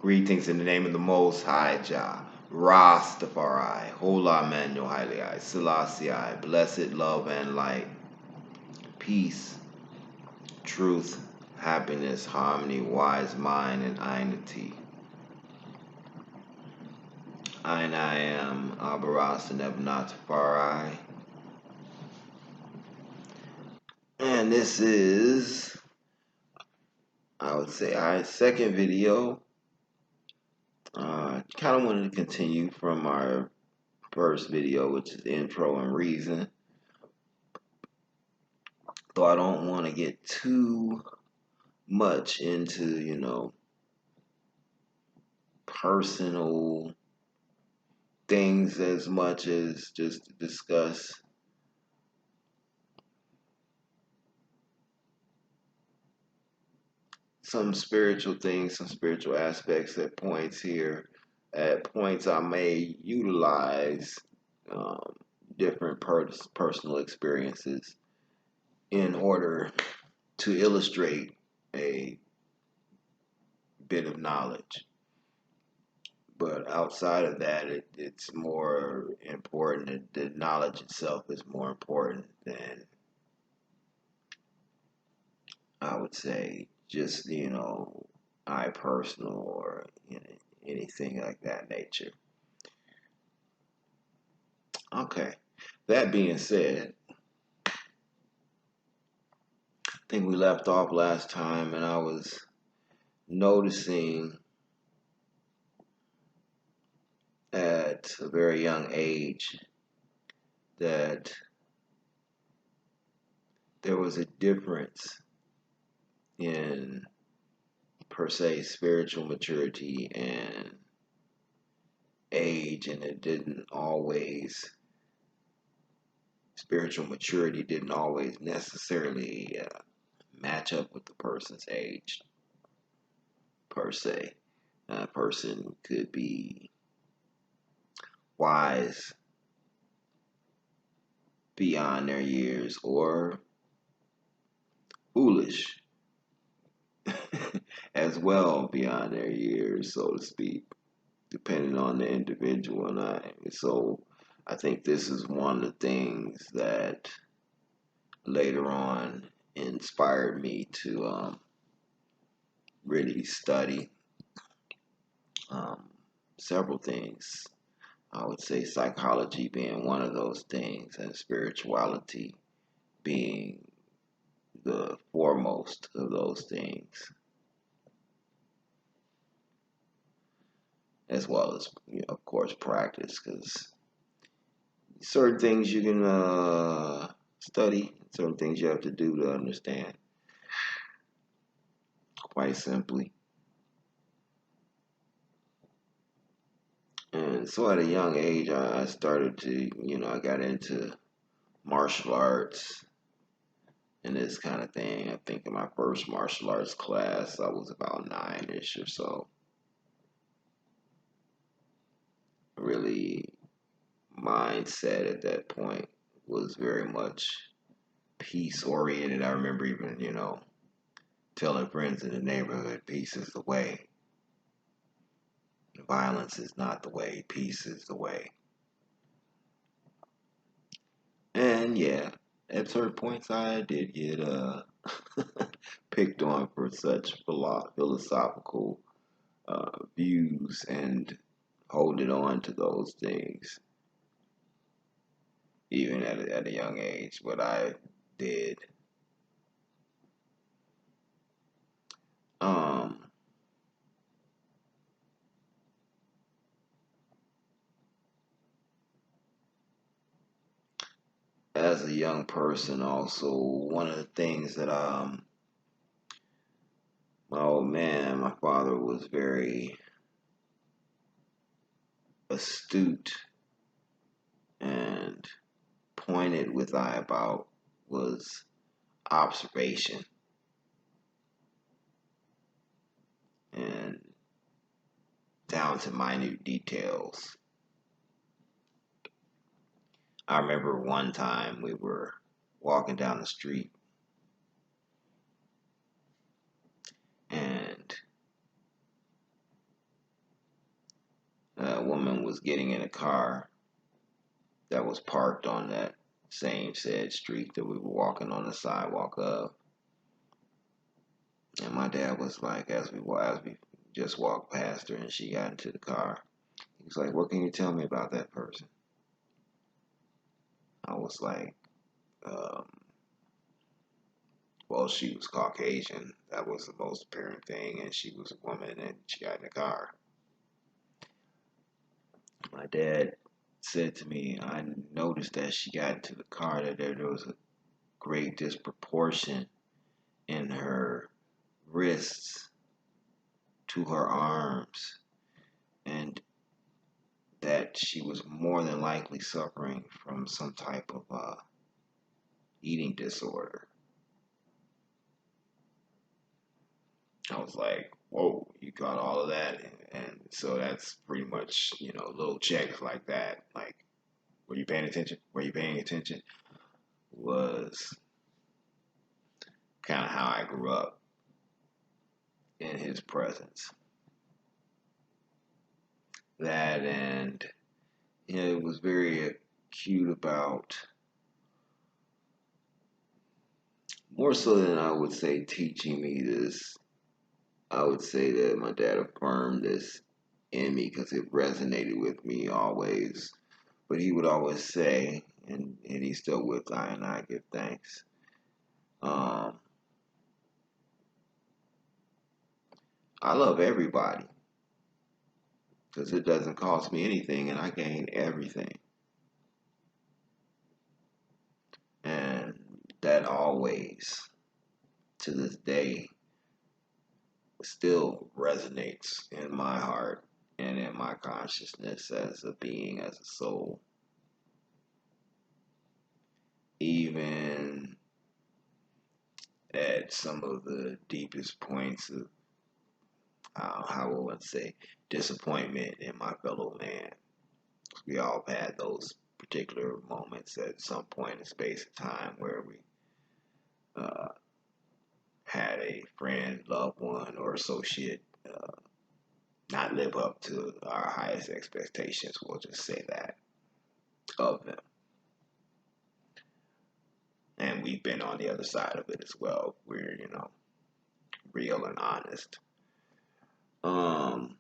Greetings in the name of the Most High Jah, Rastafari, Hola Manuel Haile, Selassie, blessed love and light, peace, truth, happiness, harmony, wise mind, and unity. I am Abaras and Ebnatafari, and this is, I would say, our second video. Kind of wanted to continue from our first video, which is intro and reason. Though I don't want to get too much into, personal things as much as just to discuss some spiritual things, some spiritual aspects at points here. At points I may utilize different personal experiences in order to illustrate a bit of knowledge. But outside of that, it's more important. The knowledge itself is more important than, I would say, just, I personal or anything like that nature. Okay. That being said, I think we left off last time and I was noticing at a very young age that there was a difference in, per se, spiritual maturity and age, and spiritual maturity didn't always necessarily match up with the person's age, per se. A person could be wise beyond their years or foolish as well beyond their years, so to speak, depending on the individual. So I think this is one of the things that later on inspired me to really study several things. I would say psychology being one of those things, and spirituality being the foremost of those things, as well as, of course, practice, because certain things you can study, certain things you have to do to understand, quite simply. And so at a young age, I started to, I got into martial arts and this kind of thing. I think in my first martial arts class, I was about 9-ish or so. Really, mindset at that point was very much peace oriented. I remember even, telling friends in the neighborhood, peace is the way. Violence is not the way. Peace is the way. And yeah, at certain points I did get picked on for such philosophical views and holding on to those things, even at a young age. But I did. As a young person, also, one of the things that my father was very astute and pointed with eye about was observation and down to minute details. I remember one time we were walking down the street and was getting in a car that was parked on that same said street that we were walking on the sidewalk of. And my dad was like, as we just walked past her and she got into the car, he was like, "What can you tell me about that person?" I was like, um, well, she was Caucasian. That was the most apparent thing, and she was a woman, and she got in the car. My dad said to me, I noticed that she got into the car that there was a great disproportion in her wrists to her arms, and that she was more than likely suffering from some type of eating disorder. I was like, whoa, you got all of that. And so that's pretty much, little checks like that. Like, were you paying attention? Were you paying attention? Was kind of how I grew up in his presence. That and it was very acute about, more so than I would say teaching me this, I would say that my dad affirmed this in me because it resonated with me always. But he would always say, and he's still with I give thanks. Um, I love everybody because it doesn't cost me anything and I gain everything. And that always, to this day, still resonates in my heart and in my consciousness as a being, as a soul. Even at some of the deepest points of, how will one say, disappointment in my fellow man. We all had those particular moments at some point in space and time where we uh, had a friend, loved one, or associate not live up to our highest expectations. We'll just say that of them. And we've been on the other side of it as well. We're, real and honest. Um,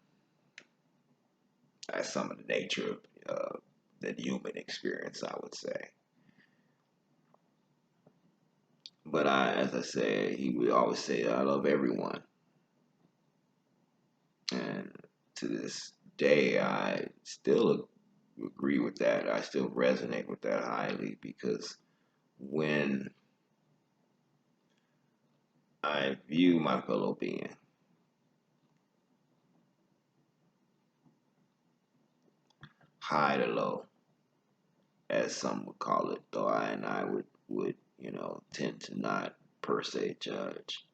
that's some of the nature of the human experience, I would say. But as I say, he would always say, I love everyone. And to this day, I still agree with that. I still resonate with that highly because when I view my fellow being, high to low, as some would call it, though I would tend to not per se judge.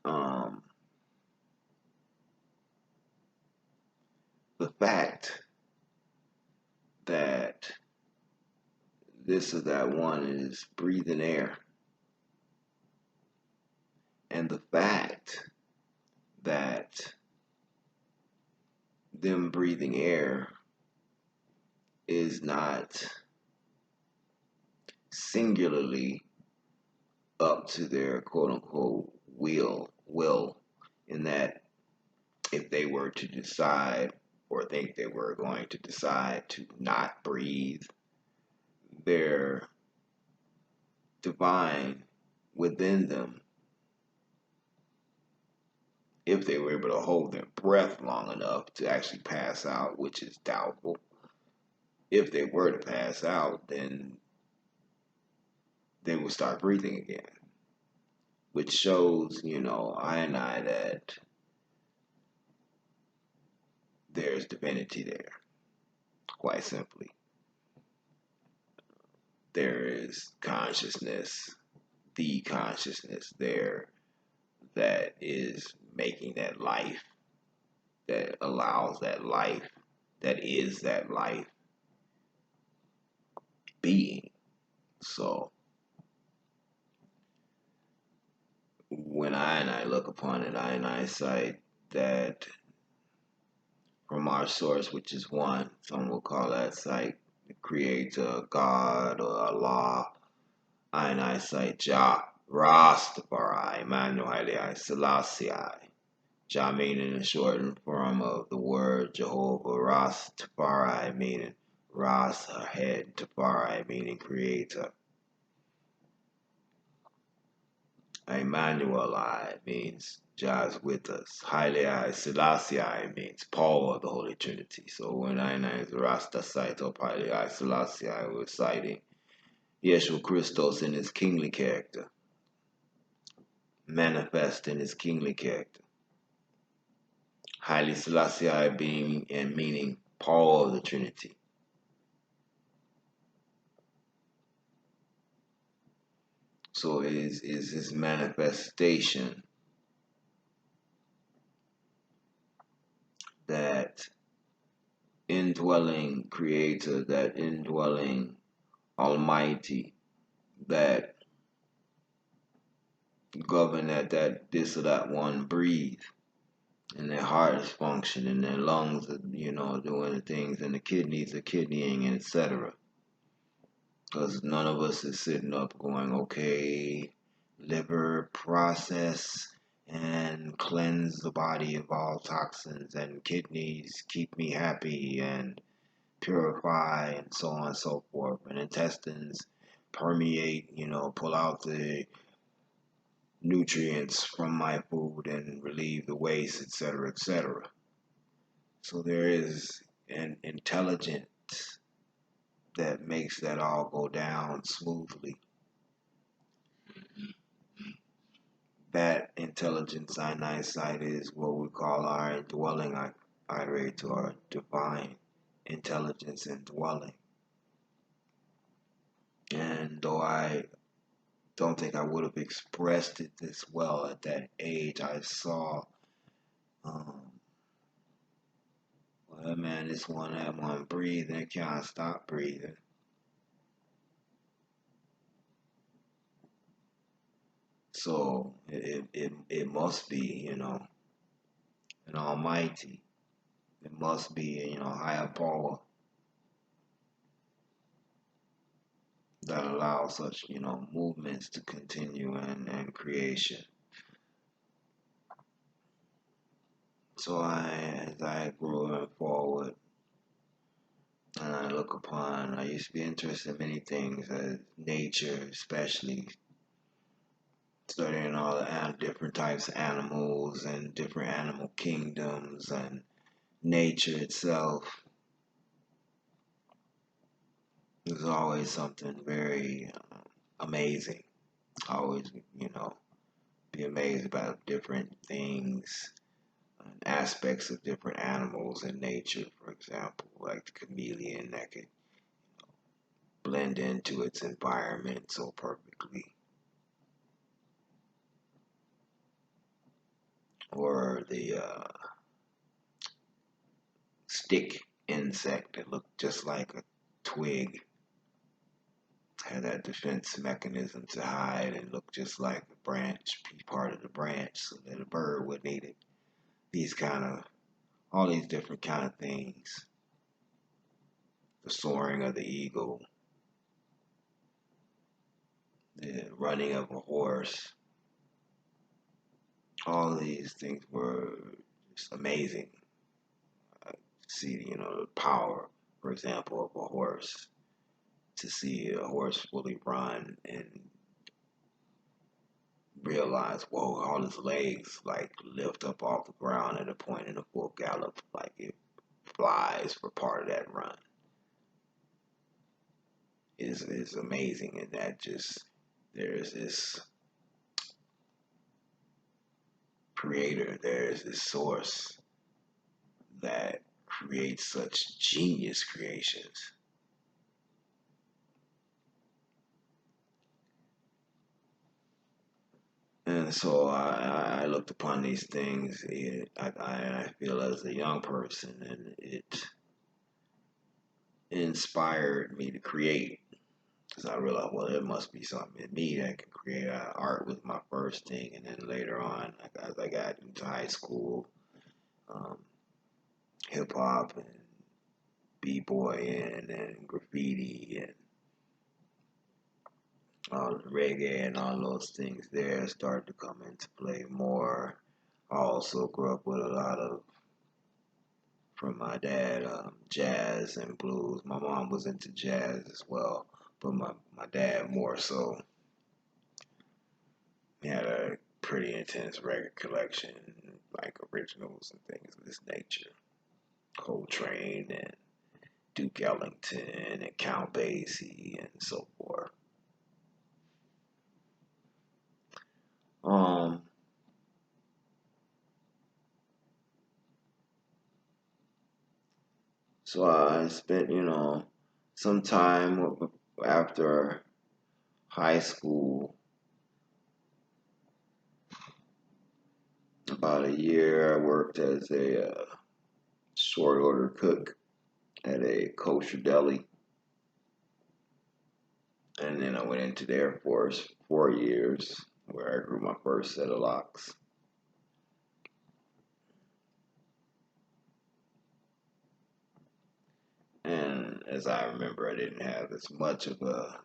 Um, the fact that this or that one is breathing air, and the fact that them breathing air is not singularly up to their quote unquote will in that if they were to decide or think they were going to decide to not breathe, their divine within them, if they were able to hold their breath long enough to actually pass out, which is doubtful. If they were to pass out, then they would start breathing again, which shows, I that there's divinity there, quite simply. There is consciousness, the consciousness there that is making that life, that allows that life, that is that life being. So when I look upon it, I cite that from our source, which is one. Some will call that like the creator, God, or Allah. I cite Jah, Rastafari, Emmanuel Haile Selassie. Jah meaning the shortened form of the word Jehovah, Rastafari meaning Ras, head, Tafari meaning creator. Emmanuel means Jah is with us. Haile Selassie means power of the Holy Trinity. So when I is Rasta cite up Haile Selassie, we're citing Yeshua Christos in his kingly character, manifest in his kingly character. Haile Selassie being and meaning power of the Trinity. So is his manifestation that indwelling creator, that indwelling almighty, that govern that this or that one breathe, and their heart is functioning, their lungs are, doing the things, and the kidneys are kidneying, and etc. Because none of us is sitting up going, okay, liver process and cleanse the body of all toxins, and kidneys keep me happy and purify, and so on and so forth, and intestines permeate, pull out the nutrients from my food and relieve the waste, etc., etc. So there is an intelligence that makes that all go down smoothly. That intelligence on eyesight is what we call our indwelling iterator, or divine intelligence and dwelling. And though I don't think I would have expressed it this well at that age, I saw, well, man, that one breathing, can't stop breathing. So it must be, an almighty. It must be, higher power that allows such, movements to continue and creation. So as I grew forward, and I used to be interested in many things, nature, especially studying all the different types of animals and different animal kingdoms and nature itself. There's always something very amazing. Always, be amazed about different things and aspects of different animals in nature. For example, like the chameleon that could blend into its environment so perfectly. Or the stick insect that looked just like a twig. Had that defense mechanism to hide and look just like the branch, be part of the branch, so that a bird wouldn't eat it. All these different kind of things. The soaring of the eagle, the running of a horse. All these things were just amazing. See, the power, for example, of a horse. To see a horse fully run and realize, whoa, all his legs like lift up off the ground at a point in a full gallop, like it flies for part of that run, is amazing. And that just, there's this creator, there's this source that creates such genius creations. And so I looked upon these things. I feel as a young person, and it inspired me to create. Because I realized, well, there must be something in me that can create. Art was my first thing, and then later on, as I got into high school, um, hip hop and b-boying and graffiti and all the reggae and all those things there started to come into play more. I also grew up with a lot of, from my dad, jazz and blues. My mom was into jazz as well, but my dad more so. He had a pretty intense record collection, like originals and things of this nature. Coltrane and Duke Ellington and Count Basie and so forth. Um, so I spent, some time after high school, about a year. I worked as a short order cook at a kosher deli, and then I went into the Air Force for 4 years, where I grew my first set of locks. And as I remember, I didn't have as much of a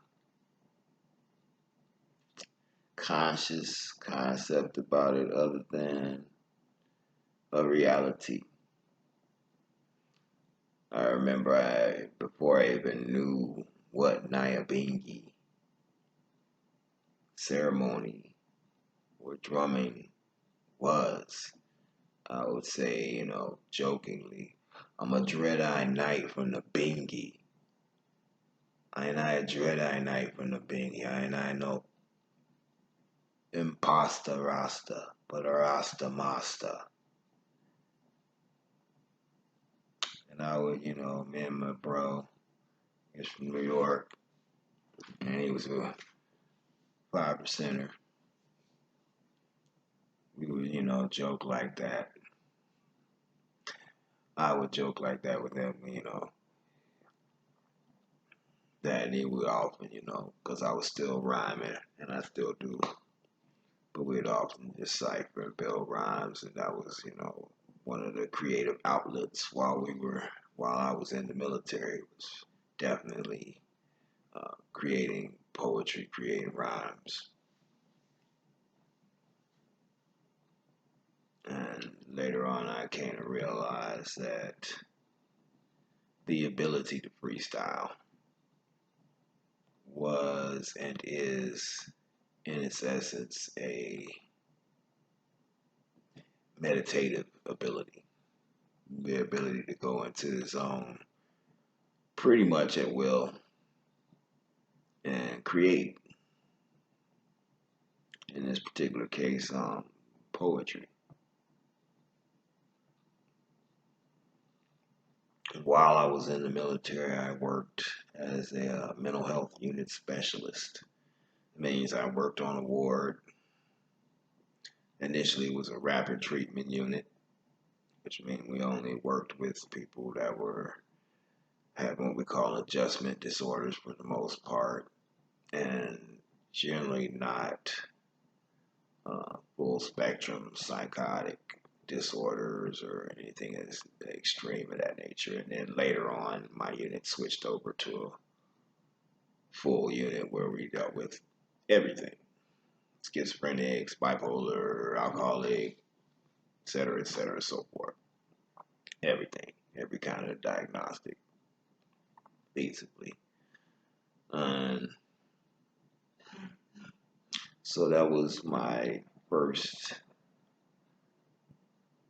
conscious concept about it other than a reality. I remember before I even knew what Nyabingi ceremony or drumming was, I would say, jokingly, I'm a dread-eye knight from the Bingi. I ain't I a dread-eye knight from the Bingi. I ain't I no imposter rasta, but a rasta master. And I would, me and my bro, he's from New York, and he was a 5%er. We would, joke like that. I would joke like that with him, that he would often, because I was still rhyming, and I still do. But we'd often just cipher and build rhymes, and that was, one of the creative outlets while I was in the military. It was definitely creating poetry, creating rhymes. And later on, I came to realize that the ability to freestyle was and is, in its essence, a meditative ability. The ability to go into the zone pretty much at will and create, in this particular case, poetry. While I was in the military, I worked as a mental health unit specialist. It means I worked on a ward. Initially, it was a rapid treatment unit, which means we only worked with people that were having what we call adjustment disorders for the most part, and generally not full spectrum psychotic disorders or anything as extreme of that nature. And then later on, my unit switched over to a full unit where we dealt with everything: schizophrenics, bipolar, alcoholic, et cetera, so forth. Everything, every kind of diagnostic, basically. And so that was my first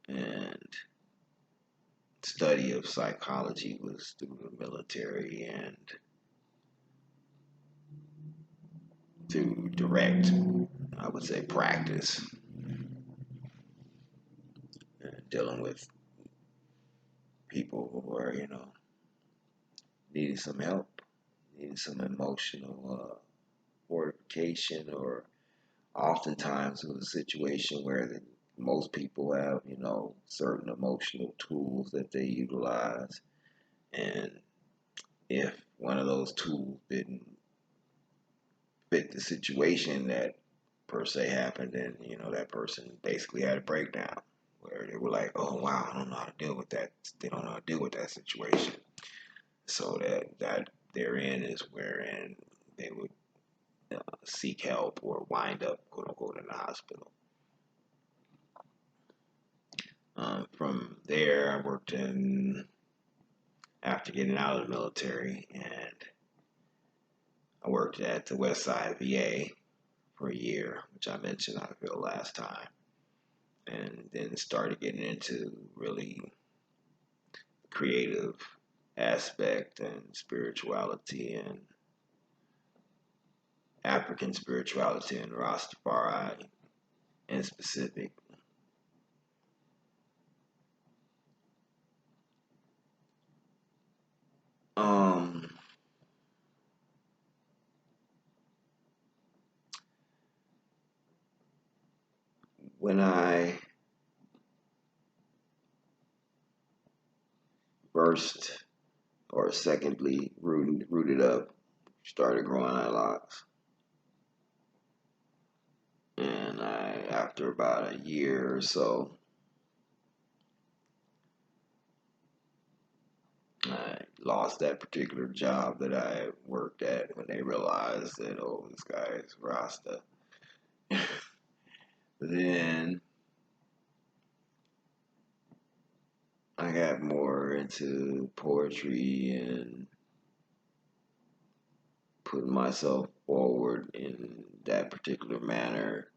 and study of psychology was through the military and through direct, I would say, practice and dealing with people who were, needing some help, needing some emotional fortification, or oftentimes it was a situation where most people have, certain emotional tools that they utilize. And if one of those tools didn't fit the situation that per se happened, then, that person basically had a breakdown, where they were like, "Oh wow, I don't know how to deal with that." They don't know how to deal with that situation. So that therein is wherein they would seek help or wind up, quote unquote, in the hospital. From there, I worked in after getting out of the military, and I worked at the West Side VA for a year, which I mentioned I feel last time, and then started getting into really creative aspect and spirituality and African spirituality and Rastafari in specific. Um, when I first or secondly rooted up, started growing eyelocks, and after about a year or so, I lost that particular job that I worked at when they realized that, oh, this guy is Rasta. Then I got more into poetry and putting myself forward in that particular manner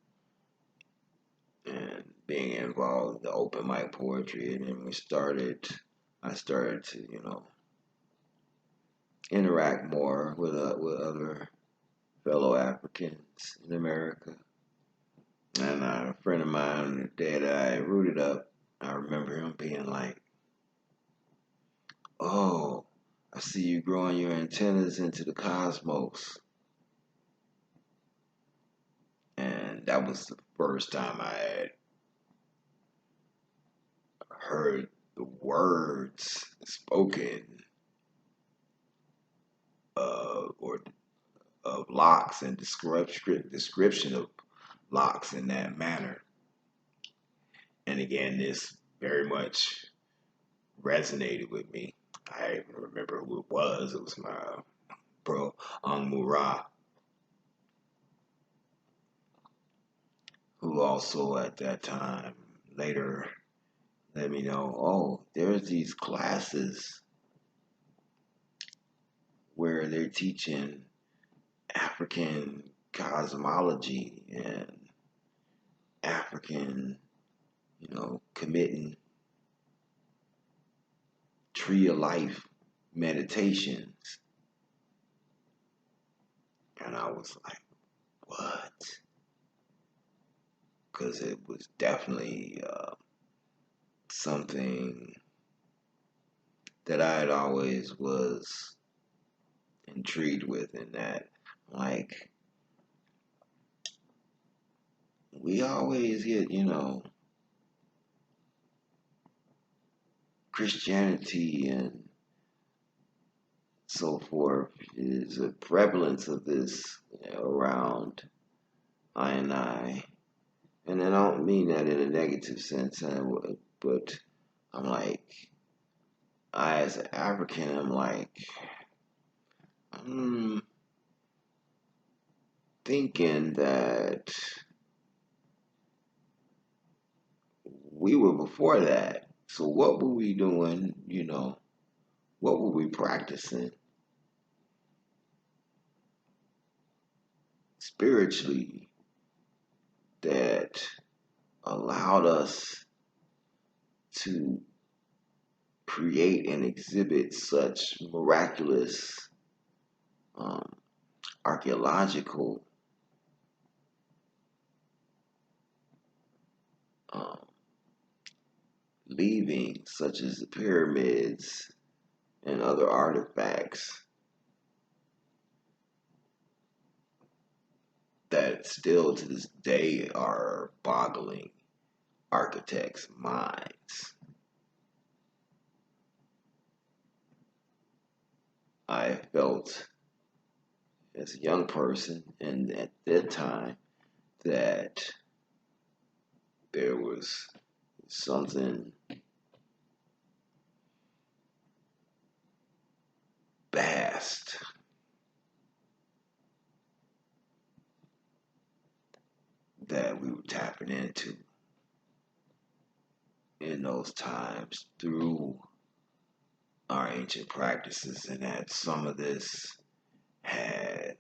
and being involved in the open mic poetry. And then I started to, interact more with other fellow Africans in America. And a friend of mine that I rooted up, I remember him being like, "Oh, I see you growing your antennas into the cosmos." And that was the first time I had heard the words spoken or of locks and description of locks in that manner. And again, this very much resonated with me. I remember who it was. It was my bro, Mura, who also at that time later let me know, oh, there's these classes where they're teaching African cosmology and African, committing tree of life meditations. And I was like, what? Because it was definitely something that I had always was intrigued with, in that, like, we always get, Christianity and so forth is a prevalence of this around I and I. And I don't mean that in a negative sense, but I'm like, I as an African, I'm like, I'm thinking that we were before that. So what were we doing, what were we practicing spiritually that allowed us to create and exhibit such miraculous um, archaeological um, leavings, such as the pyramids and other artifacts that still to this day are boggling architects' minds. I felt as a young person and at that time that there was something vast that we were tapping into in those times through our ancient practices, and that some of this had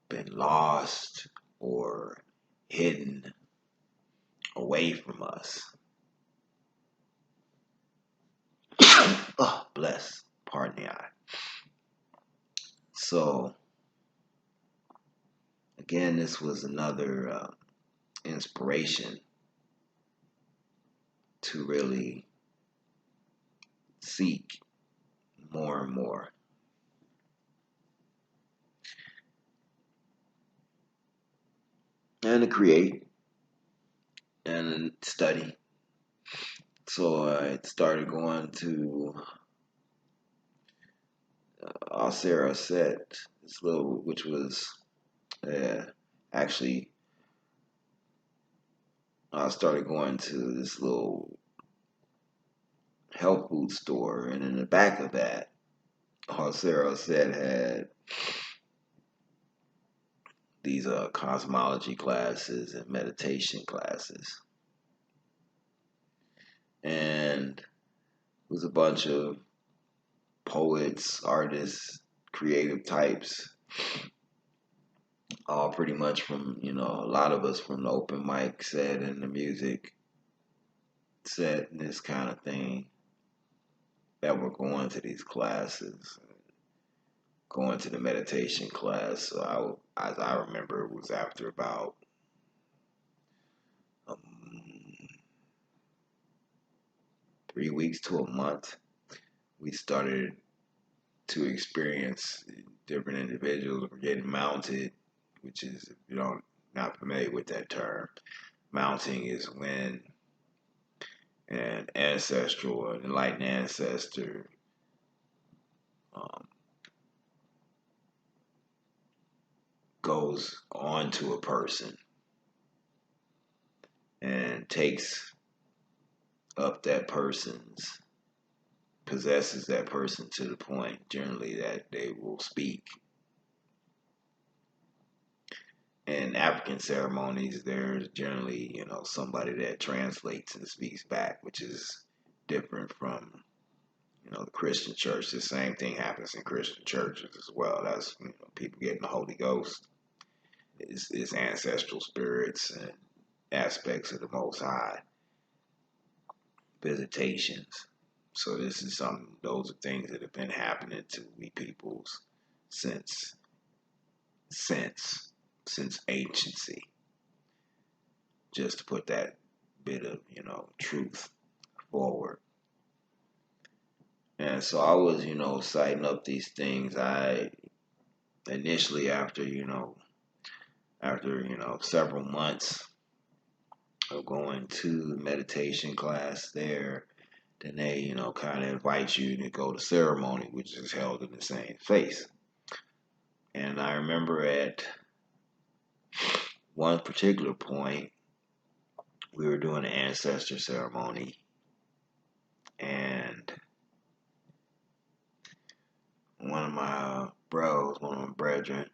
been lost or hidden away from us. Oh, bless. Pardon the eye. So, again, this was another inspiration to really seek more and more. And to create and study. So I started going to Sarah Set, this little, which was actually, I started going to this little health food store, and in the back of that, Sarah Set had these cosmology classes and meditation classes. And it was a bunch of poets, artists, creative types, all pretty much from, a lot of us from the open mic set and the music set and this kind of thing that were going to these classes, going to the meditation class. So as I remember, it was after about um, 3 weeks to a month, we started to experience different individuals were getting mounted, which is, if you don't not familiar with that term, mounting is when an ancestral or an enlightened ancestor um, goes on to a person and takes up that person's, possesses that person to the point generally that they will speak. In African ceremonies, there's generally, somebody that translates and speaks back, which is different from, the Christian church. The same thing happens in Christian churches as well. That's, people getting the Holy Ghost. It's ancestral spirits and aspects of the Most High, visitations. So this is those are things that have been happening to we peoples since anciency. Just to put that bit of, truth forward. And so I was, citing up these things. I initially, after several months of going to the meditation class there, then they, kind of invite you to go to ceremony, which is held in the same place. And I remember at one particular point, we were doing an ancestor ceremony, and one of my brethren,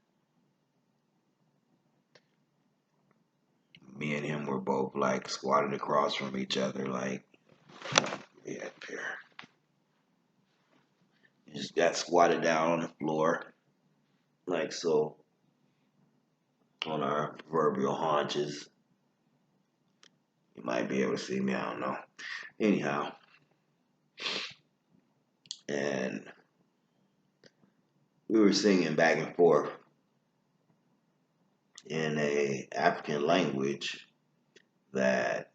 me and him were both like squatted across from each other, like, yeah, here. Just got squatted down on the floor, like so, on our proverbial haunches. You might be able to see me, I don't know. Anyhow, and we were singing back and forth in a African language that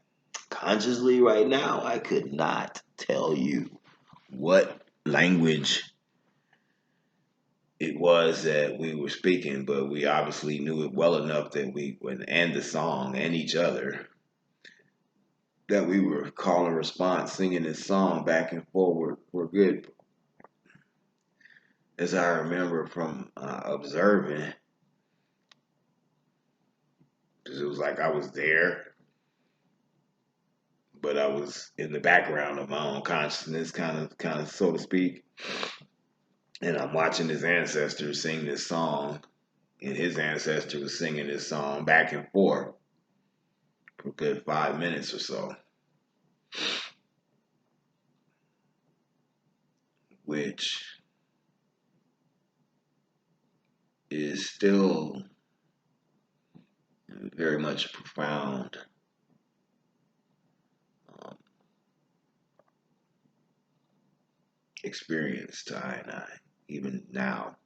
consciously right now I could not tell you what language it was that we were speaking, but we obviously knew it well enough that we would end the song and each other, that we were call and response singing this song back and forward for good. As I remember from observing, because it was like I was there but I was in the background of my own consciousness, kind of, so to speak. And I'm watching his ancestor sing this song, and his ancestor was singing this song back and forth for a good 5 minutes or so, which is still very much profound um, experience to I and I, even now,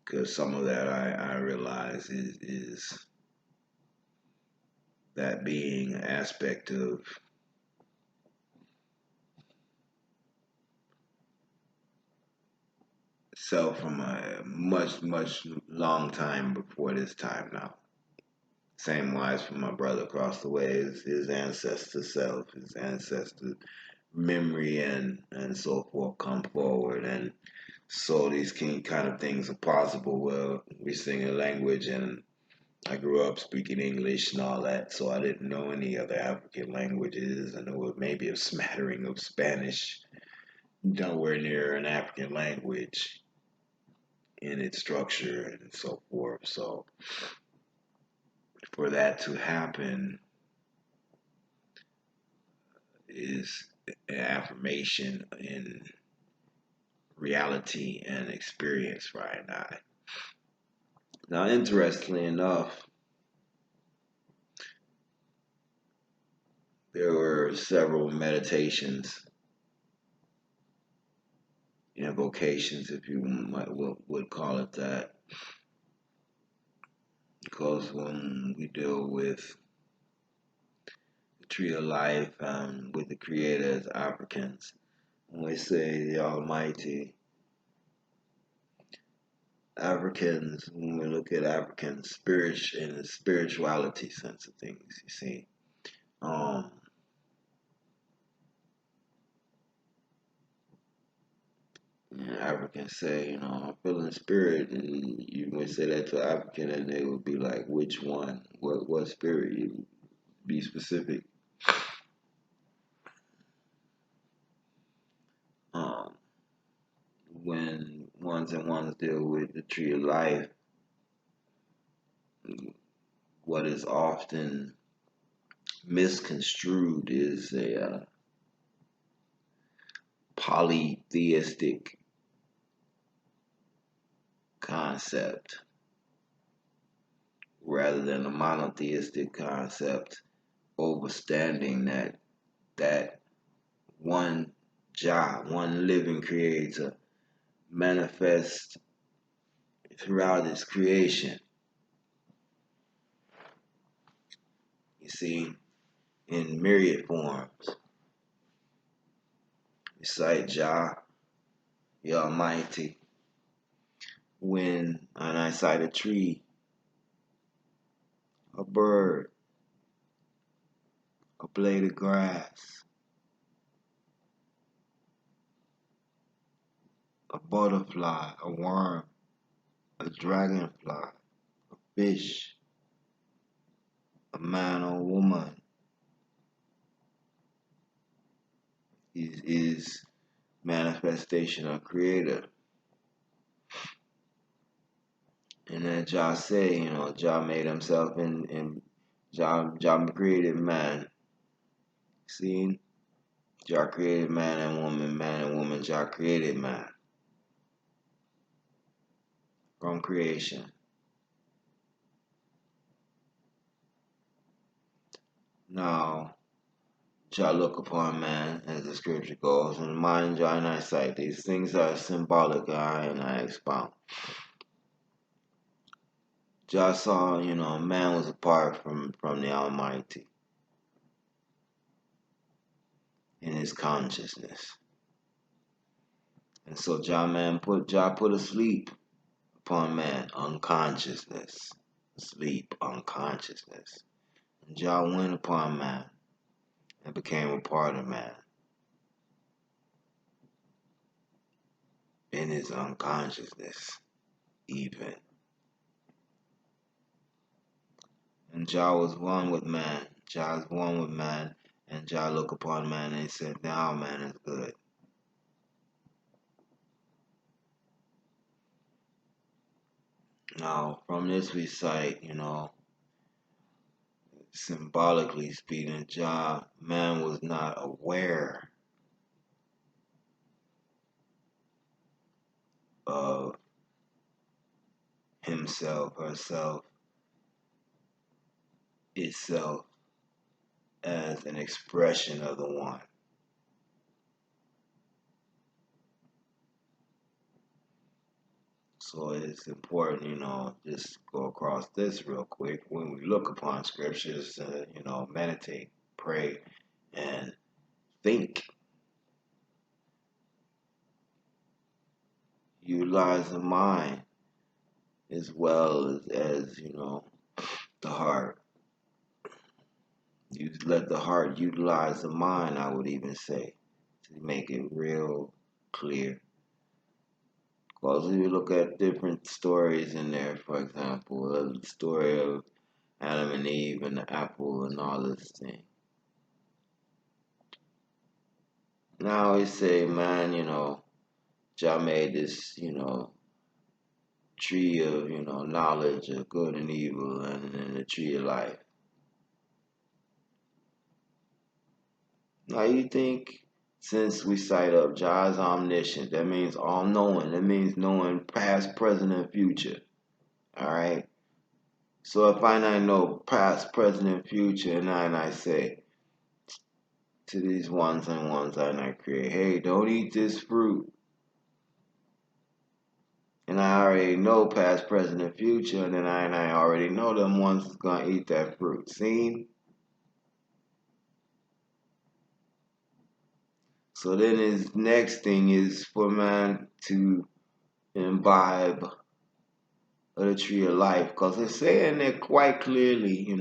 because some of that I realize is that being an aspect of self from a much long time before this time now. Same wise for my brother across the way, his ancestor self, his ancestor memory and so forth come forward, and so these kind of things are possible. Well, we sing a language, and I grew up speaking English and all that, so I didn't know any other African languages. I knew maybe a smattering of Spanish, nowhere near an African language in its structure and so forth. So for that to happen is an affirmation in reality and experience right now. Now, interestingly enough, there were several meditations, invocations, if you would call it that, because when we deal with the tree of life with the Creator as Africans, when we say the Almighty, Africans, when we look at African spirit in the spirituality sense of things, you see, um, Africans say, I'm feeling spirit, and you would say that to an African, and they would be like, which one? What spirit? You be specific. Um, when ones and ones deal with the tree of life, what is often misconstrued is a polytheistic concept rather than a monotheistic concept, overstanding that one Jah, one living creator, manifests throughout its creation. You see, in myriad forms. We cite Jah, the Almighty. When I cite a tree, a bird, a blade of grass, a butterfly, a worm, a dragonfly, a fish, a man or woman is manifestation of Creator. And then Jah say, Jah made himself in Jah created man. See? Jah created man and woman, Jah created man. From creation. Now, Jah look upon man, as the scripture goes, and mind Jah in eyesight. These things are symbolic, and I expound. Jah saw, man was apart from the Almighty in his consciousness. And so Jah put a sleep upon man, unconsciousness. Sleep, unconsciousness. And Jah went upon man and became a part of man in his unconsciousness, even. And Jah was one with man. Jah is one with man, and Jah look upon man and he said, now man is good. Now, from this we cite, symbolically speaking, Jah, man was not aware of himself, herself, itself as an expression of the one. So it's important, just go across this real quick. When we look upon scriptures, meditate, pray, and think, utilize the mind as well as the heart. You let the heart utilize the mind, I would even say, to make it real clear. Because if you look at different stories in there, for example, the story of Adam and Eve and the apple and all this thing. Now we say, man, Jah made this, tree of, knowledge of good and evil and then the tree of life. Now you think since we cite up Jah is omniscient, that means all knowing. That means knowing past, present, and future. Alright? So if I know past, present, and future, and I say to these ones and ones I create, hey, don't eat this fruit. And I already know past, present, and future, and then I already know them ones is gonna eat that fruit. See? So then his next thing is for man to imbibe of the tree of life, because it's saying it quite clearly,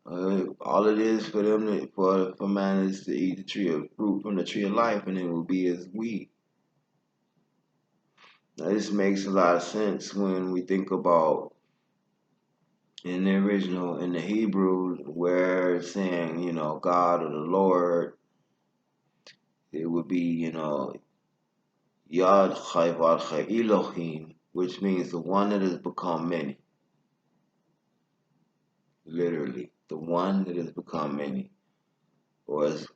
all it is for them for man is to eat the tree of fruit from the tree of life, and it will be as we. Now this makes a lot of sense when we think about in the original, in the Hebrew, where it's saying, God or the Lord, it would be, Yad Chai Elohim, which means the one that has become many. Literally, the one that has become many. Or as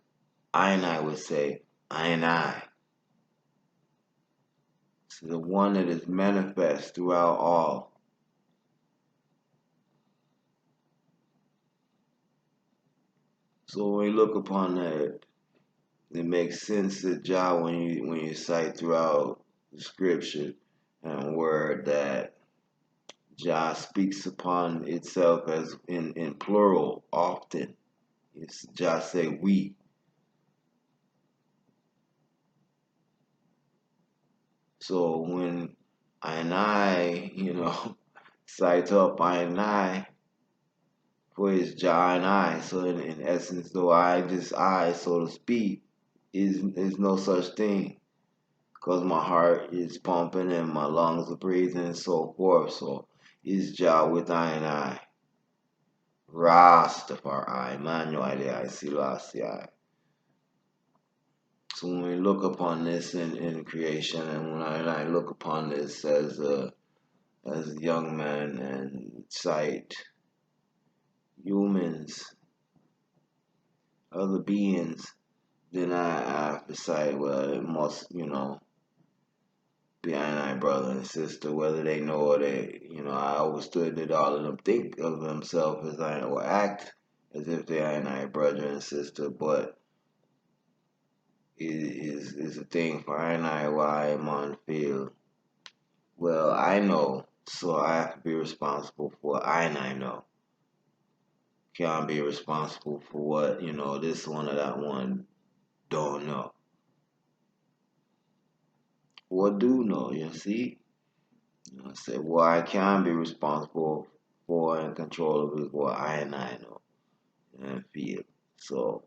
I would say, I. It's the one that is manifest throughout all. So when we look upon that, it makes sense that Jah, when you cite throughout the scripture and word that Jah speaks upon itself as in plural often. It's Jah say we. So when I, cite up I for his Jah and I, so in essence, though I, so to speak, is no such thing. Because my heart is pumping and my lungs are breathing and so forth. So it's Jah with I. Rastafari, Emmanuel, Selassie. So when we look upon this in creation, and when I look upon this as a young man and cite humans, other beings, then I have to say, well, it must, be I brother and sister, whether they know or they, I understood that all of them think of themselves as I or act as if they are I brother and sister, but it is a thing for I why I'm on the field. Well, I know, so I have to be responsible for what I know. Can't be responsible for what, this one or that one don't know. Or do know, you see? I said, well, I can be responsible for and control of what I know and feel. So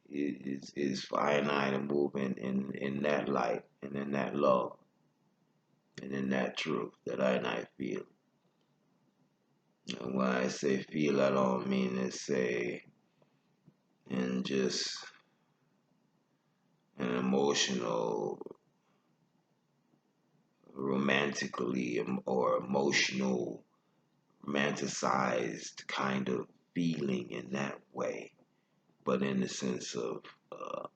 it's for I to move in that light and in that love and in that truth that I feel. And when I say feel, I don't mean to say in just an emotional, romantically or emotional, romanticized kind of feeling in that way, but in the sense of uh,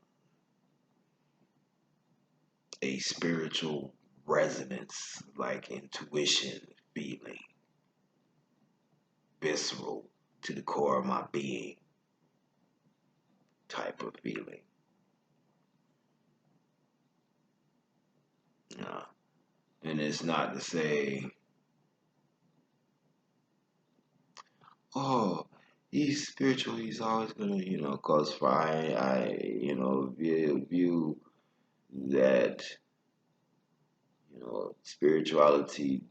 a spiritual resonance, like intuition, feeling, visceral to the core of my being type of feeling. Uh, and it's not to say, oh, he's spiritual, he's always gonna, cause for view that, spirituality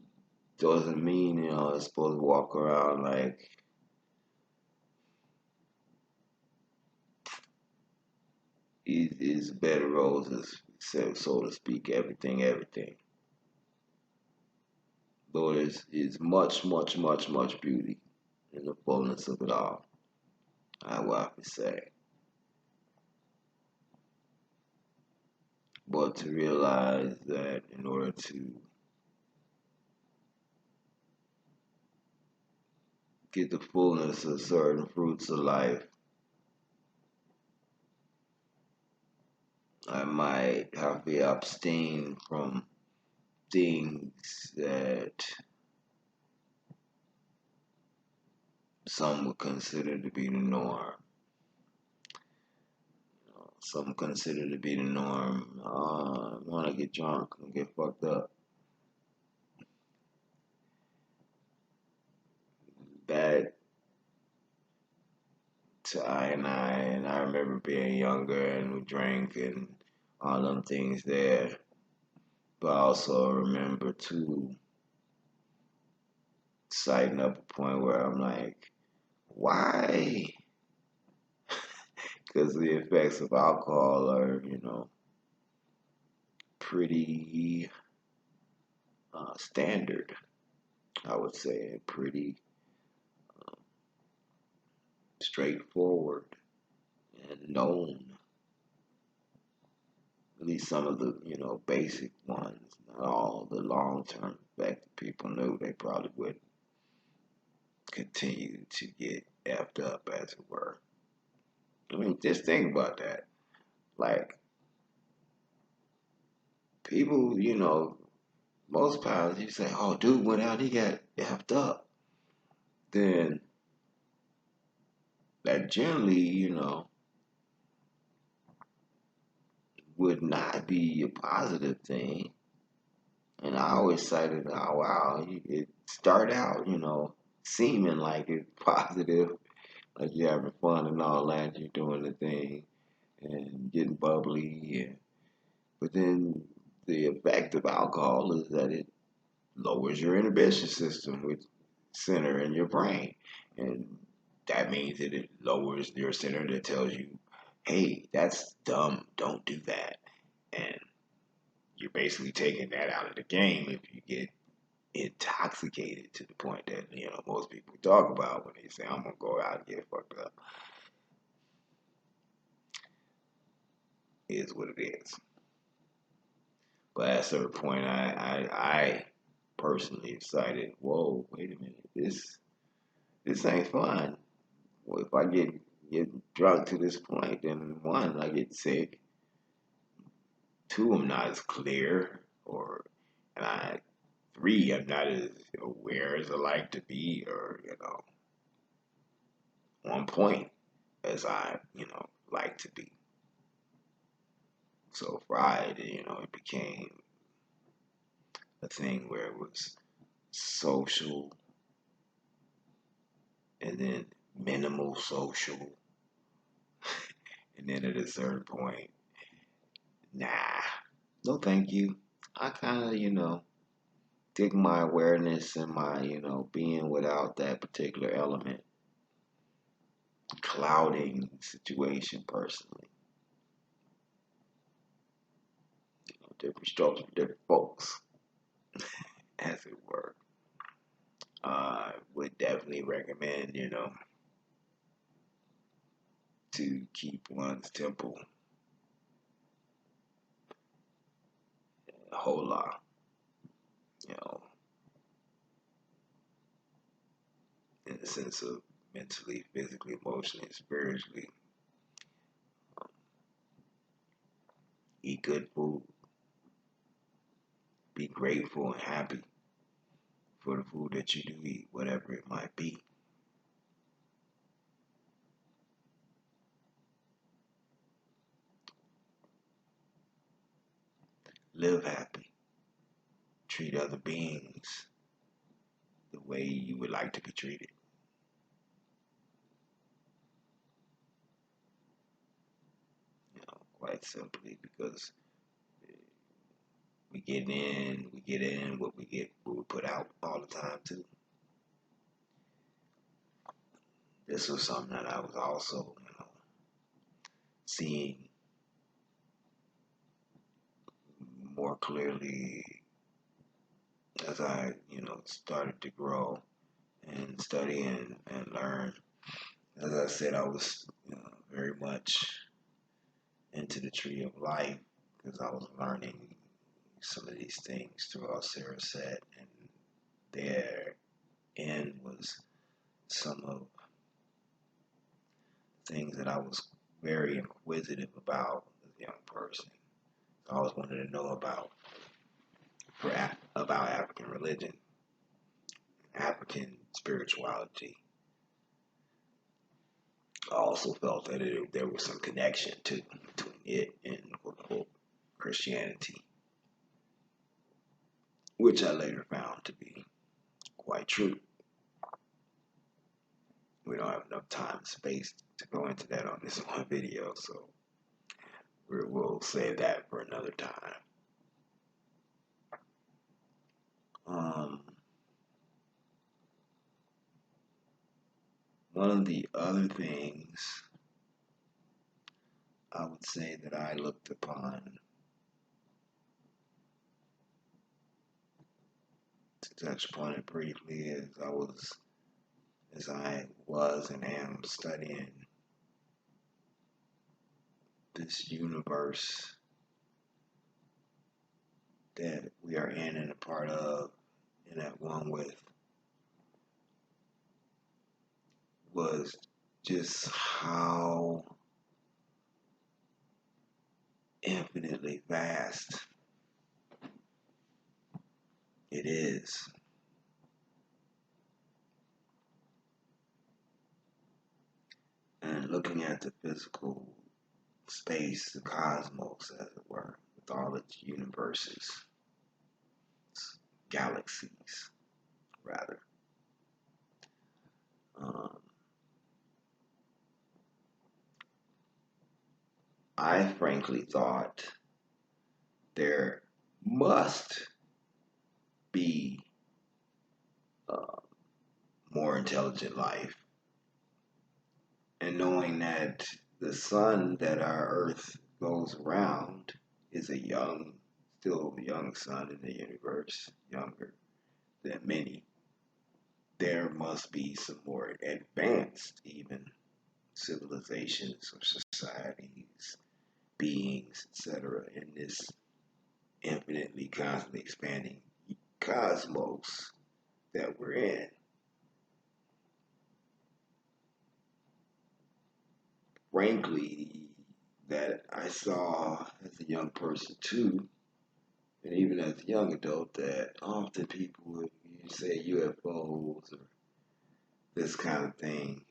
doesn't mean, it's supposed to walk around like is bed of roses, so to speak, everything. Though there's much, much, much, much beauty in the fullness of it all, I will have to say. But to realize that in order to get the fullness of certain fruits of life, I might have to abstain from things that some would consider to be the norm. Some consider to be the norm. When I get drunk and get fucked up, bad to and I remember being younger and we drank and all them things there. But I also remember too citing up a point where I'm like, why? Because the effects of alcohol are, pretty standard, I would say, pretty straightforward and known. At least some of the, basic ones, not all the long term effects people knew they probably would continue to get effed up, as it were. I mean, just think about that. Like, people, most times you say, oh, dude went out, he got effed up. Then that generally, would not be a positive thing. And I always cited, oh, wow, it started out, seeming like it's positive, like you're having fun and all that, you're doing the thing and getting bubbly. But then the effect of alcohol is that it lowers your inhibition system, which center in your brain. And that means that it lowers your center that tells you, hey, that's dumb, don't do that. And you're basically taking that out of the game if you get intoxicated to the point that, most people talk about when they say, I'm going to go out and get fucked up. It is what it is. But at a certain point, I personally decided, whoa, wait a minute, this ain't fun. Well, if I get drunk to this point, then one, I get sick. Two, I'm not as clear, or and three, I'm not as aware as I like to be, or on point as I like to be. So Friday, it became a thing where it was social and then minimal social, and then at a certain point, nah, no, thank you. I kind of, take my awareness and my, being without that particular element clouding the situation personally. Different strokes for different folks, as it were. I would definitely recommend, to keep one's temple hola, you know, in the sense of mentally, physically, emotionally, spiritually. Eat good food, be grateful and happy for the food that you do eat, whatever it might be. Live happy, treat other beings the way you would like to be treated. Quite simply because we get in what we put out all the time too. This was something that I was also, seeing more clearly as I, started to grow and study and learn. As I said, I was very much into the tree of life because I was learning some of these things throughout Saraset, and therein was some of the things that I was very inquisitive about as a young person. I always wanted to know about African religion, African spirituality. I also felt that there was some connection between it and quote unquote Christianity, which I later found to be quite true. We don't have enough time and space to go into that on this one video, so we'll save that for another time. Um, One of the other things I would say that I looked upon, to touch upon it briefly, as I was and am studying this universe that we are in and a part of and at one with, was just how infinitely vast it is. And looking at the physical space, the cosmos, as it were, with all its universes, galaxies, rather. Um, I frankly thought there must be uh, more intelligent life. And knowing that the sun that our Earth goes around is still a young sun in the universe, younger than many, there must be some more advanced, even civilizations or societies, beings, etc., in this infinitely, constantly expanding cosmos that we're in. Frankly, that I saw as a young person too, and even as a young adult, that often people would you say UFOs or this kind of thing,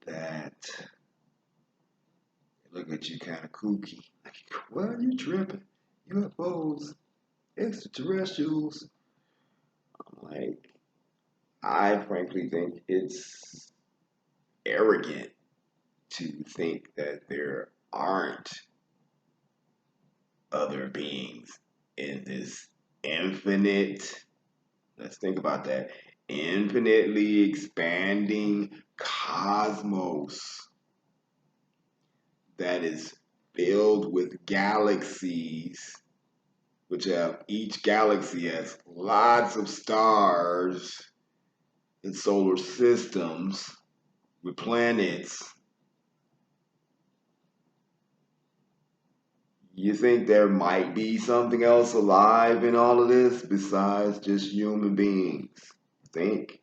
that look at you kind of kooky. Like, why are you tripping? UFOs, extraterrestrials. I'm like, I frankly think it's arrogant to think that there aren't other beings in this infinite, let's think about that, infinitely expanding cosmos that is filled with galaxies which have each galaxy has lots of stars and solar systems with planets. You think there might be something else alive in all of this besides just human beings? Think?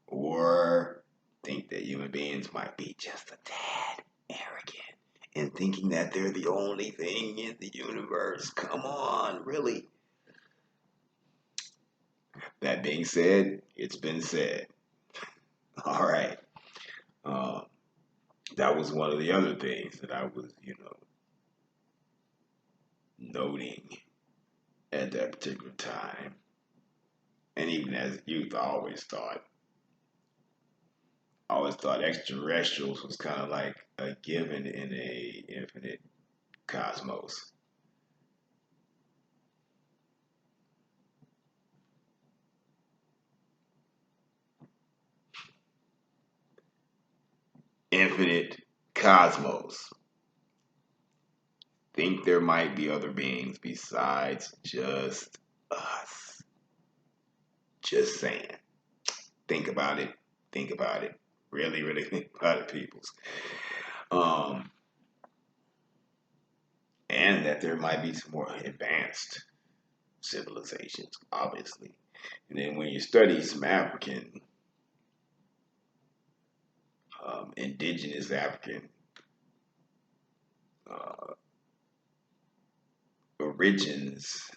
Or think that human beings might be just a tad arrogant in thinking that they're the only thing in the universe? Come on, really? That being said, it's been said. All right. Um, that was one of the other things that I was, noting at that particular time. And even as a youth, I always thought extraterrestrials was kind of like a given in a infinite cosmos. Infinite cosmos. Think there might be other beings besides just us. Just saying. Think about it. Think about it. Really, really think about it, peoples. Um, and that there might be some more advanced civilizations, obviously. And then when you study some African, indigenous African uh, origins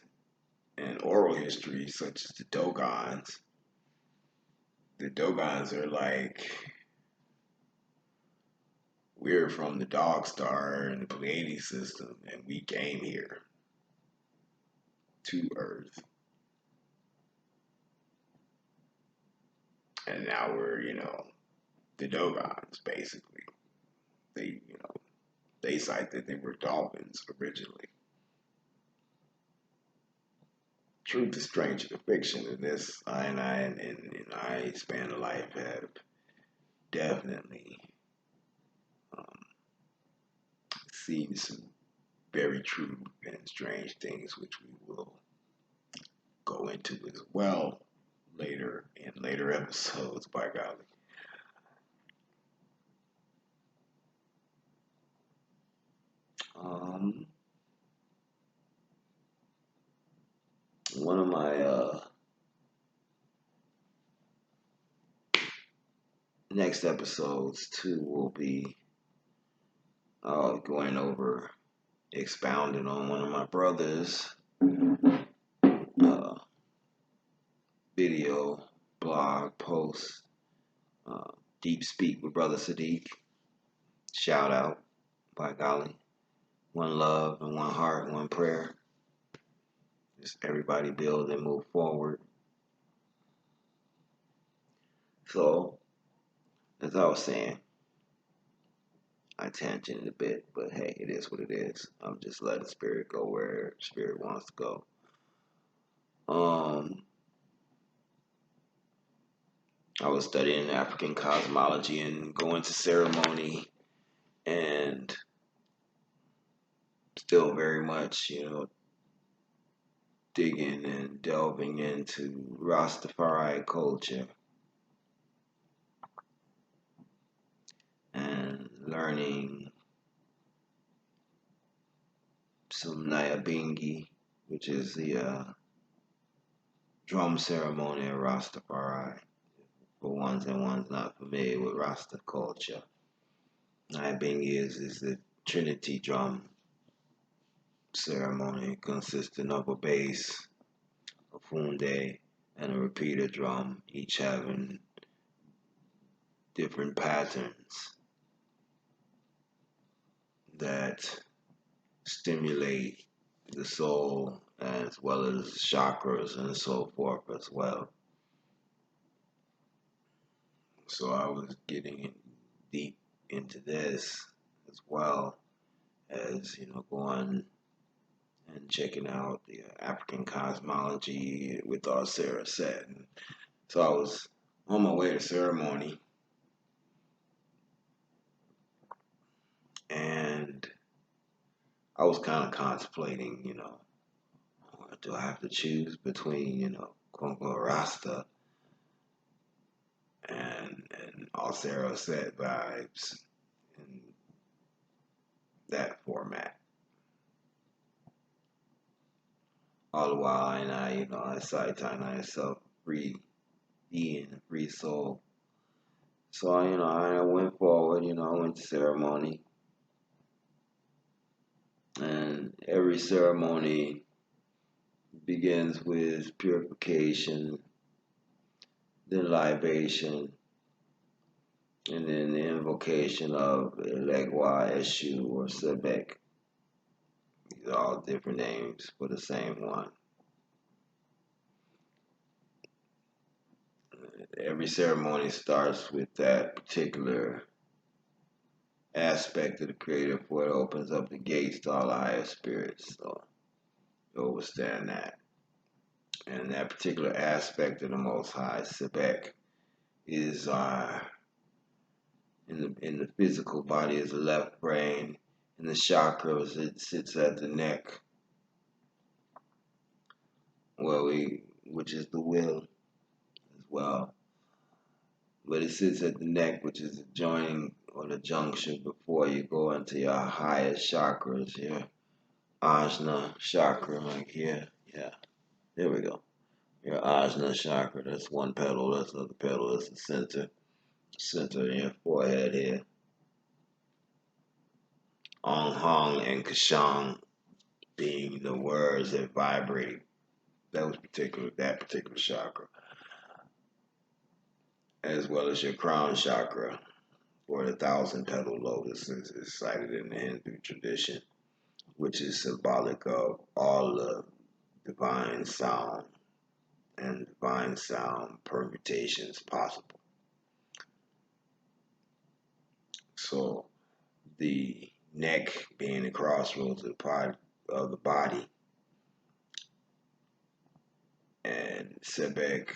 and oral history, such as the Dogons are like, we're from the Dog Star and the Pleiades system, and we came here to Earth. And now we're, the Dogons, basically. They cite that they were dolphins originally. Truth is stranger than fiction, and this and I span of life have definitely um, seen some very true and strange things, which we will go into as well later in later episodes. By golly, um, one of my next episodes too will be going over expounding on one of my brother's uh, video blog posts. Uh, Deep Speak with Brother Sadiq. Shout out, by golly. One love and one heart, one prayer. Just everybody build and move forward. So, as I was saying, I tangented a bit, but hey, it is what it is. I'm just letting spirit go where spirit wants to go. Um, I was studying African cosmology and going to ceremony, and still very much, digging and delving into Rastafari culture and learning some Nyabingi, which is the drum ceremony of Rastafari. For ones and ones not familiar with Rasta culture, Nyabingi is the Trinity drum ceremony consisting of a bass, a funde, and a repeater drum, each having different patterns that stimulate the soul as well as chakras and so forth as well. So I was getting deep into this as well as, going and checking out the African cosmology with our Sarah set. And so I was on my way to ceremony, and I was kind of contemplating, do I have to choose between, quote unquote, Rasta and Alcero set vibes in that format? All the while, and I cite I self free being, free soul. So, I went forward, I went to ceremony, and every ceremony begins with purification, then libation, and then the invocation of Elegwa, Eshu, or Sebek. These are all different names for the same one. Every ceremony starts with that particular aspect of the Creator before it opens up the gates to all the higher spirits. So you understand that. And that particular aspect of the Most High, Sebek, is in the physical body is the left brain. In the chakras, it sits at the neck, which is the will as well. But it sits at the neck, which is the joining or the junction before you go into your highest chakras, your Ajna chakra, like here. Yeah, there we go. Your Ajna chakra, that's one petal, that's the other petal, that's the center in your forehead here. Ong Hong and Kashang being the words that vibrate that particular chakra, as well as your crown chakra, or the thousand petal lotus is cited in the Hindu tradition, which is symbolic of all the divine sound and divine sound permutations possible. So the neck being the crossroads of the part of the body, and Sebek,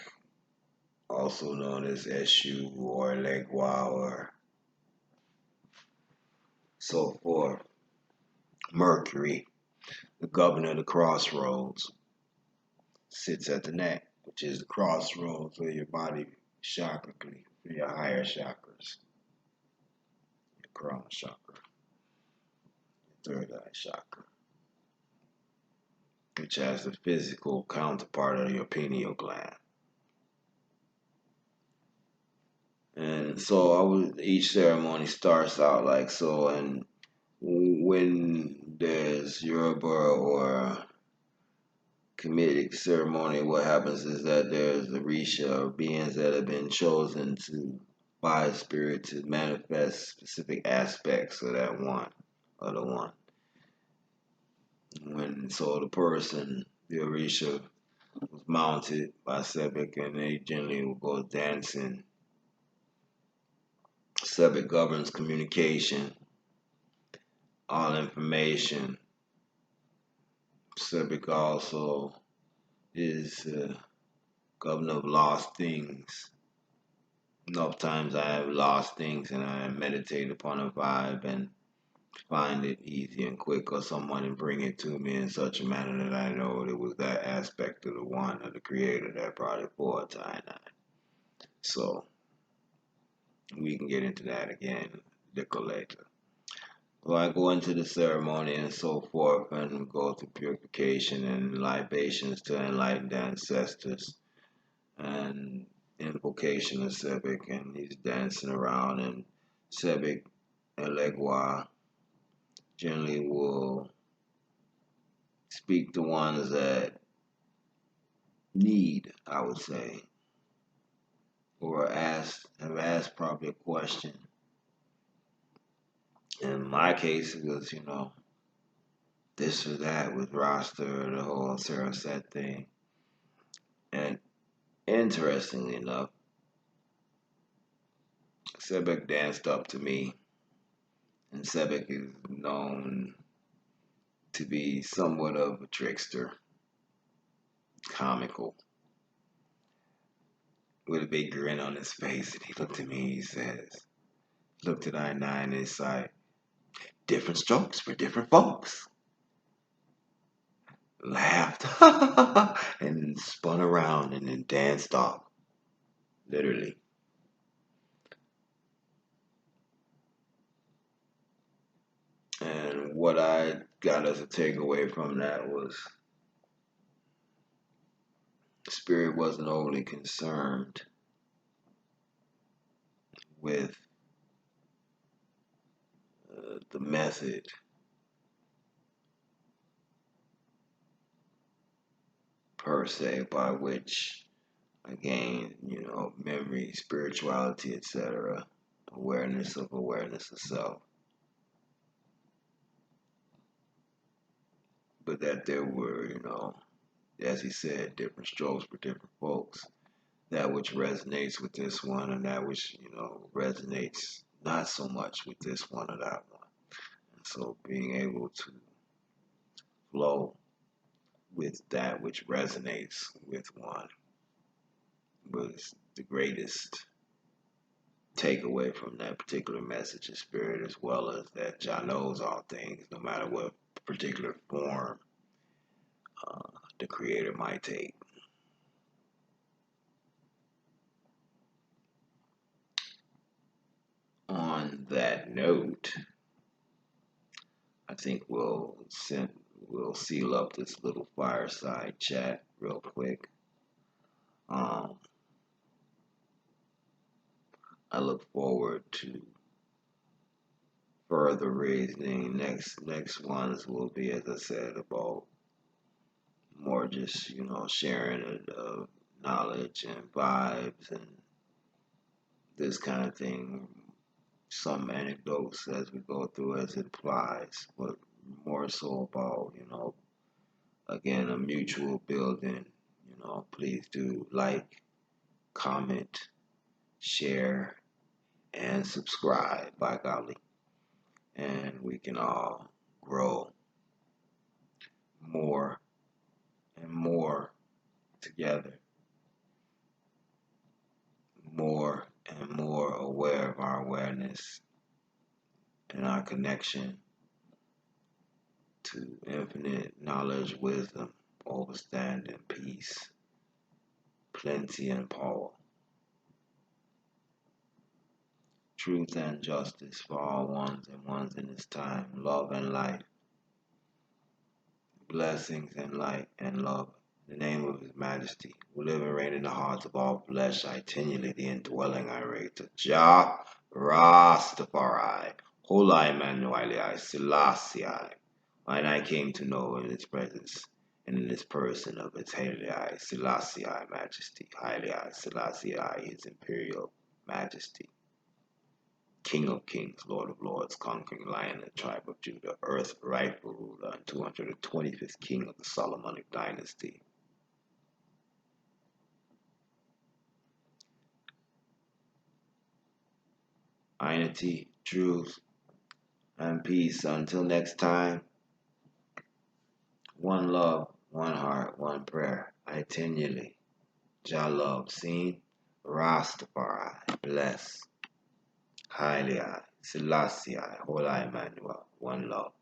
also known as Eshu or Legwa or so forth, Mercury, the governor of the crossroads, sits at the neck, which is the crossroads of your body chakrically, for your higher chakras, your crown chakra, your third eye chakra, which has the physical counterpart of your pineal gland. And so each ceremony starts out like so, and when there's Yoruba or Kemetic ceremony, what happens is that there's the Risha, or beings that have been chosen by spirit to manifest specific aspects of that one, of the one. So the person, the Orisha, was mounted by Sebek, and they generally will go dancing. Sebek governs communication, all information. Sebek also is governor of lost things. Enough times I have lost things and I meditate upon a vibe and find it easy and quick, or someone and bring it to me in such a manner that I know it was that aspect of the one, of the creator, that brought it forward to I. So we can get into that again a little later. So I go into the ceremony and so forth, and go through purification and libations to enlightened ancestors, and invocation of Sebek, and he's dancing around, and Sebek and Legua generally will speak to ones that need, I would say, or have asked probably a question. In my case, it was, this or that with Rasta or the whole Sarah Set thing. And interestingly enough, Sebek danced up to me, and Sebek is known to be somewhat of a trickster, comical, with a big grin on his face, and he looked at me, he says, looked at I-9 and it's like, different strokes for different folks. laughed, and then spun around and then danced off, literally. And what I got as a takeaway from that was Spirit wasn't overly concerned with the method per se by which I gained, memory, spirituality, etc., awareness of self. But that there were, as he said, different strokes for different folks. That which resonates with this one and that which, resonates not so much with this one or that one. And so being able to flow with that which resonates with one was the greatest takeaway from that particular message of Spirit, as well as that Jah knows all things, no matter what particular form the Creator might take. On that note, I think we'll seal up this little fireside chat real quick. I look forward to further reasoning. Next ones will be, as I said, about more just sharing of knowledge and vibes and this kind of thing. Some anecdotes as we go through as it applies, but more so about again a mutual building. Please do like, comment, share, and subscribe. By golly, and we can all grow more and more together, more and more aware of our awareness and our connection to infinite knowledge, wisdom, understanding, peace, plenty, and power. Truth and justice for all ones and ones in this time, love and life, blessings and light and love. In the name of His Majesty, who live and reign in the hearts of all flesh, I tenually the indwelling I rate to Jah Rastafari, Holy Emmanuel I Selassie, and I came to know in His presence and in His person of His Haile I Selassie Majesty, Haile I Selassie His Imperial Majesty. King of kings, Lord of lords, conquering lion of the tribe of Judah, earth rightful ruler, and 225th king of the Solomonic dynasty. Unity, truth, and peace. Until next time, one love, one heart, one prayer. I tenually, Jah love, seen, Rastafari, bless, Haile I, Selassie I, Holy Emmanuel, one love.